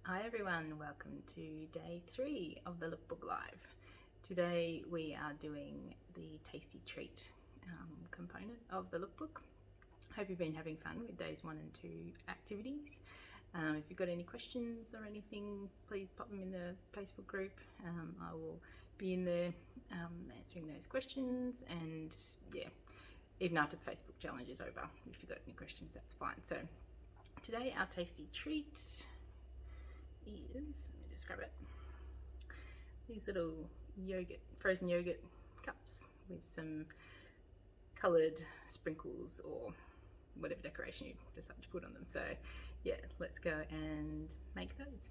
Hi everyone, welcome to day 3 of the Lookbook Live. Today we are doing the tasty treat component of the lookbook. Hope you've been having fun with days 1 and 2 activities. If you've got any questions or anything, please pop them in the Facebook group. I will be in there answering those questions, and yeah, even after the Facebook challenge is over, if you've got any questions, that's fine. So today our tasty treat is, let me just grab it, these little frozen yogurt cups with some coloured sprinkles or whatever decoration you decide to put on them. So yeah, let's go and make those.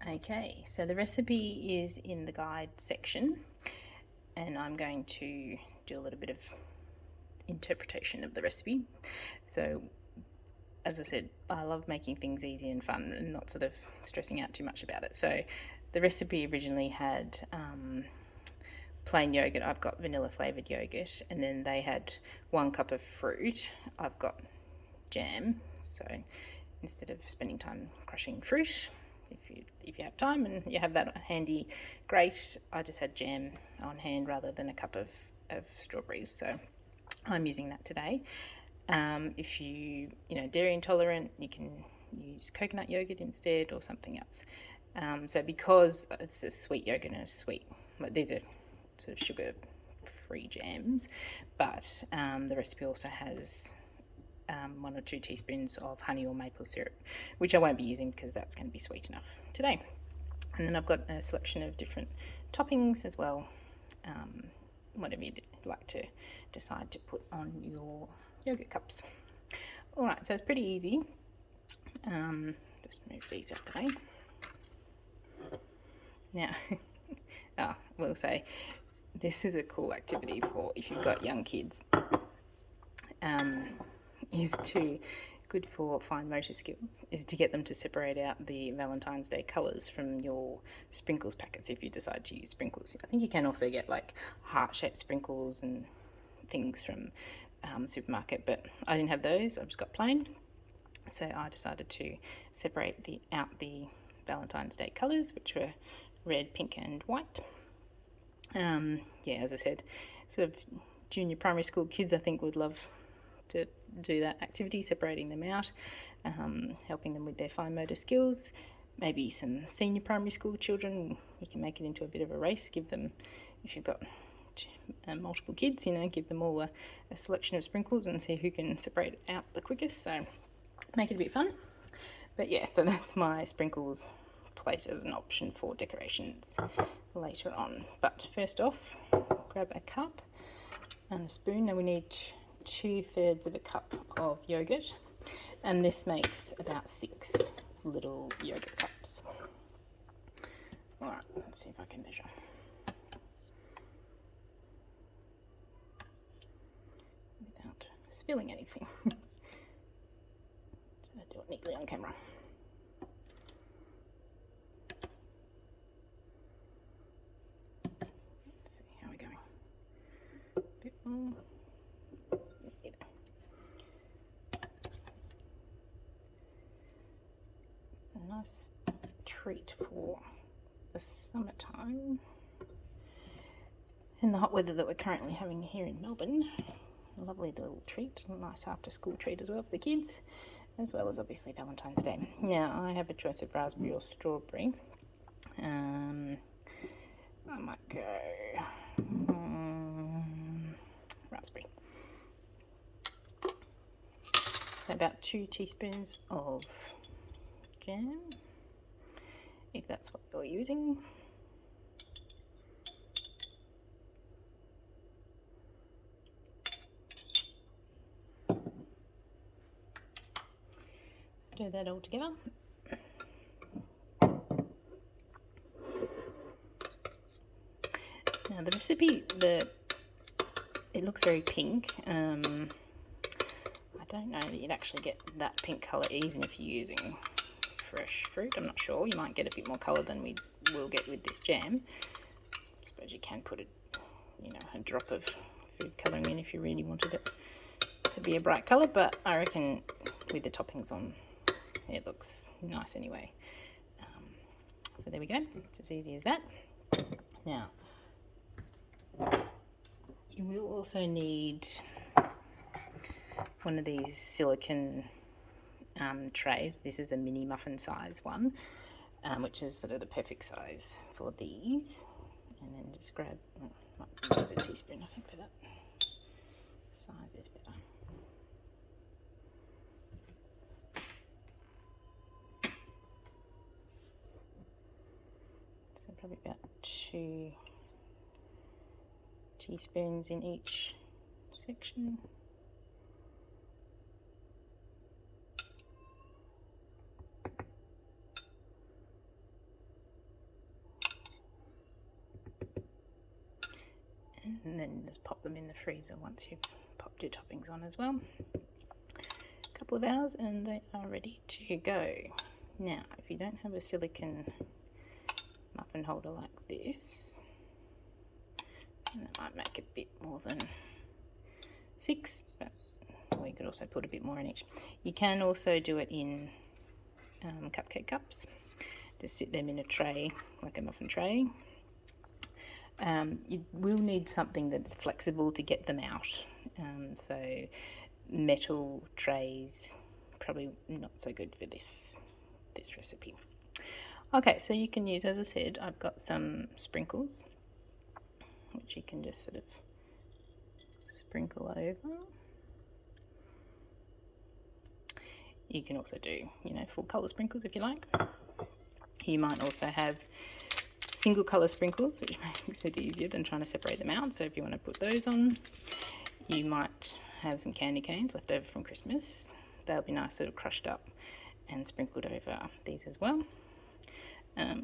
Okay, so the recipe is in the guide section, and I'm going to do a little bit of interpretation of the recipe. So as I said, I love making things easy and fun and not sort of stressing out too much about it. So the recipe originally had plain yogurt. I've got vanilla flavoured yogurt, and then they had 1 cup of fruit. I've got jam. So instead of spending time crushing fruit, if you have time and you have that handy, great. I just had jam on hand rather than a cup of strawberries. So I'm using that today. If you dairy intolerant, you can use coconut yogurt instead or something else. So because it's a sweet yogurt and a sweet, these are sort of sugar-free jams, but the recipe also has 1 or 2 teaspoons of honey or maple syrup, which I won't be using because that's going to be sweet enough today. And then I've got a selection of different toppings as well, whatever you'd like to decide to put on your yogurt cups. Alright, so it's pretty easy. Just move these out the way. Now, I will say, this is a cool activity for if you've got young kids. Good for fine motor skills, is to get them to separate out the Valentine's Day colours from your sprinkles packets if you decide to use sprinkles. I think you can also get like heart-shaped sprinkles and things from supermarket, but I didn't have those. I've just got plain. So I decided to separate out the Valentine's Day colours, which were red, pink and white. As I said, sort of junior primary school kids I think would love to do that activity, separating them out, helping them with their fine motor skills. Maybe some senior primary school children, you can make it into a bit of a race. Give them, if you've got multiple kids, give them all a selection of sprinkles and see who can separate it out the quickest. So make it a bit fun. But yeah, so that's my sprinkles plate as an option for decorations later on. But first off, grab a cup and a spoon. Now we need 2/3 of a cup of yogurt, and this makes about 6 little yogurt cups. Alright, let's see if I can measure. Without spilling anything. Should I do it neatly on camera? Let's see, how are we going? A bit more. It's a nice treat for the summertime in the hot weather that we're currently having here in Melbourne. A lovely little treat, a nice after school treat as well for the kids, as well as obviously Valentine's Day. Now I have a choice of raspberry or strawberry. I might go raspberry. So about 2 teaspoons of jam, if that's what you're using. Stir that all together. Now the recipe, it looks very pink. I don't know that you'd actually get that pink colour even if you're using fresh fruit. I'm not sure. You might get a bit more colour than we will get with this jam. I suppose you can put a drop of food colouring in if you really wanted it to be a bright colour, but I reckon with the toppings on, it looks nice anyway. So there we go. It's as easy as that. Now, you will also need one of these silicone trays. This is a mini muffin size one, which is sort of the perfect size for these. And then just grab, might use a teaspoon I think for that. Size is better. So probably about 2 teaspoons in each section. And then just pop them in the freezer once you've popped your toppings on as well. A couple of hours and they are ready to go. Now, if you don't have a silicone muffin holder like this, that might make a bit more than 6, but or you could also put a bit more in each. You can also do it in cupcake cups. Just sit them in a tray, like a muffin tray. You will need something that's flexible to get them out. So metal trays, probably not so good for this recipe. Okay, so you can use, as I said, I've got some sprinkles, which you can just sort of sprinkle over. You can also do, full colour sprinkles if you like. You might also have single colour sprinkles, which makes it easier than trying to separate them out. So if you want to put those on, you might have some candy canes left over from Christmas. They'll be nice, sort of crushed up and sprinkled over these as well.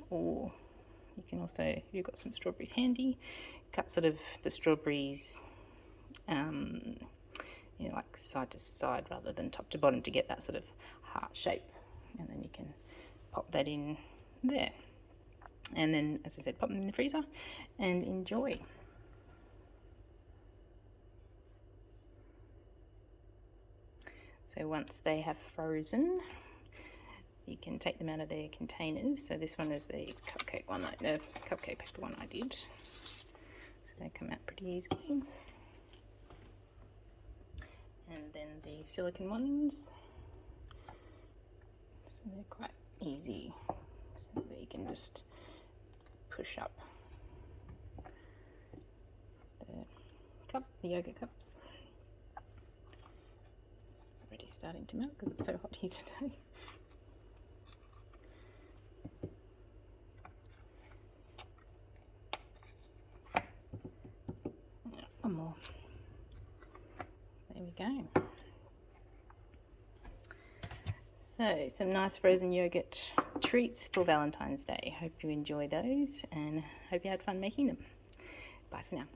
Or you can also, if you've got some strawberries handy, cut sort of the strawberries like side to side rather than top to bottom to get that sort of heart shape, and then you can pop that in there. And then, as I said, pop them in the freezer and enjoy. So once they have frozen, you can take them out of their containers. So this one is the cupcake one, the cupcake paper one I did. So they come out pretty easily. And then the silicone ones, so they're quite easy. So that you can just push up the yogurt cups. Already starting to melt because it's so hot here today. One more. There we go. So, some nice frozen yogurt treats for Valentine's Day. Hope you enjoy those and hope you had fun making them. Bye for now.